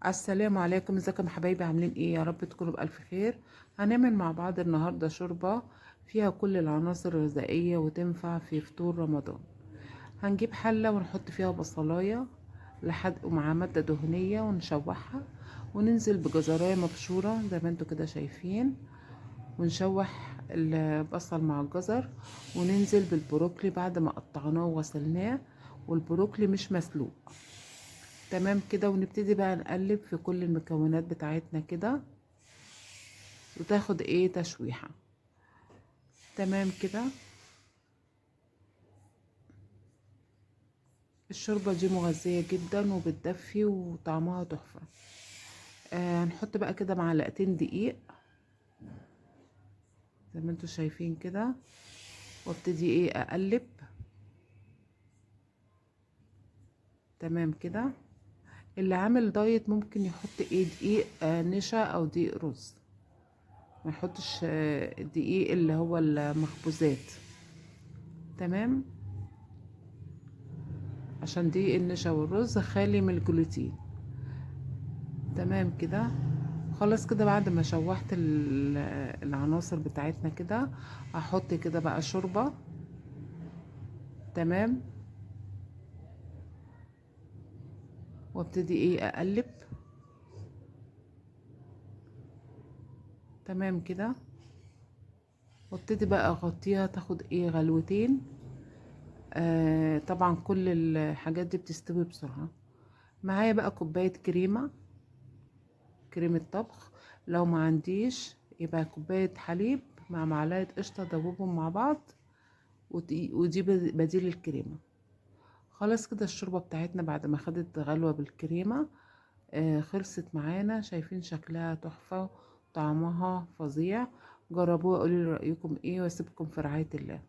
السلام عليكم، ازيكم يا حبايبي؟ عاملين ايه؟ يا رب تكونوا بألف خير. هنعمل مع بعض النهارده شوربه فيها كل العناصر الغذائيه وتنفع في فطور رمضان. هنجيب حله ونحط فيها بصلايه لحد ومع ماده دهنيه ونشوحها، وننزل بجزرايه مبشوره زي ما انتوا كده شايفين، ونشوح البصل مع الجزر، وننزل بالبروكلي بعد ما قطعناه وغسلناه، والبروكلي مش مسلوق. تمام كده، ونبتدي بقى نقلب في كل المكونات بتاعتنا كده وتاخد ايه تشويحة. تمام كده. الشوربة دي مغذية جدا وبتدفي وطعمها تحفة. هنحط بقى كده معلقتين دقيق زي ما انتوا شايفين كده، وابتدي ايه اقلب. تمام كده. اللي عامل دايت ممكن يحط ايه دقيق نشا او دقيق رز، ما يحطش دقيق اللي هو المخبوزات. تمام، عشان دي النشا والرز خالي من الجلوتين. تمام كده. خلاص كده، بعد ما شوحت العناصر بتاعتنا كده، هحط كده بقى شوربة. تمام، وابتدي ايه اقلب. تمام كده، وابتدي بقى اغطيها تاخد ايه غلوتين. طبعا كل الحاجات دي بتستوي بسرعة. معايا بقى كوباية كريمة طبخ. لو ما عنديش يبقى كوباية حليب مع معلقة قشطة، دوبهم مع بعض، ودي بديل الكريمة. خلاص كده الشوربة بتاعتنا بعد ما خدت غلوة بالكريمة خلصت معانا. شايفين شكلها تحفة، طعمها فظيع. جربوها، قولي لي رأيكم ايه، واسيبكم في رعاية الله.